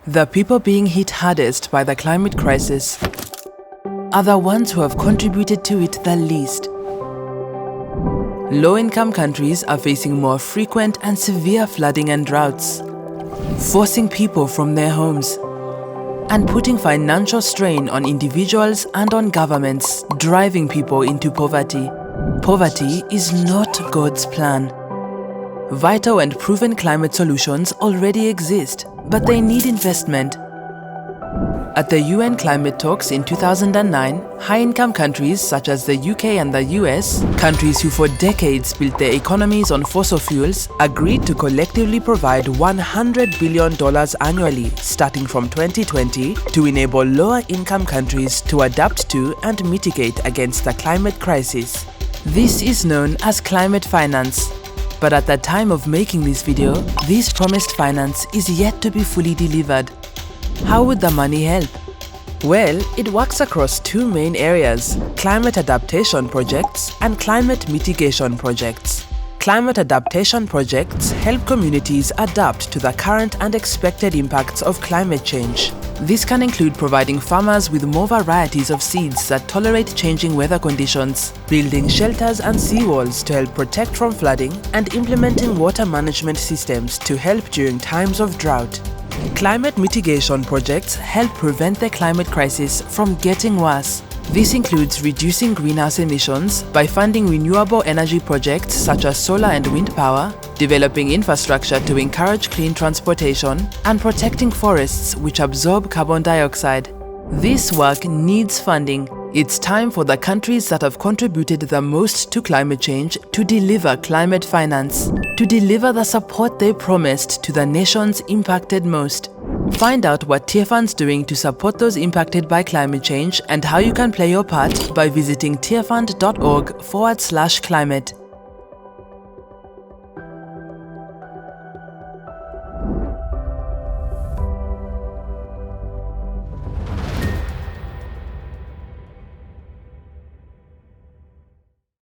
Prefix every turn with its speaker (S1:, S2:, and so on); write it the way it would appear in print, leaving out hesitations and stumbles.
S1: The people being hit hardest by the climate crisis are the ones who have contributed to it the least. Low-income countries are facing more frequent and severe flooding and droughts, forcing people from their homes and putting financial strain on individuals and on governments, driving people into poverty. Poverty is not God's plan. Vital and proven climate solutions already exist, but they need investment. At the UN climate talks in 2009, high-income countries such as the UK and the US, countries who for decades built their economies on fossil fuels, agreed to collectively provide $100 billion annually starting from 2020 to enable lower-income countries to adapt to and mitigate against the climate crisis. This is known as climate finance. But at the time of making this video, this promised finance is yet to be fully delivered. How would the money help? Well, it works across two main areas: climate adaptation projects and climate mitigation projects. Climate adaptation projects help communities adapt to the current and expected impacts of climate change. This can include providing farmers with more varieties of seeds that tolerate changing weather conditions, building shelters and seawalls to help protect from flooding, and implementing water management systems to help during times of drought. Climate mitigation projects help prevent the climate crisis from getting worse. This includes reducing greenhouse emissions by funding renewable energy projects such as solar and wind power, developing infrastructure to encourage clean transportation, and protecting forests which absorb carbon dioxide. This work needs funding. It's time for the countries that have contributed the most to climate change to deliver climate finance, to deliver the support they promised to the nations impacted most. Find out what Tearfund's doing to support those impacted by climate change and how you can play your part by visiting tearfund.org/climate.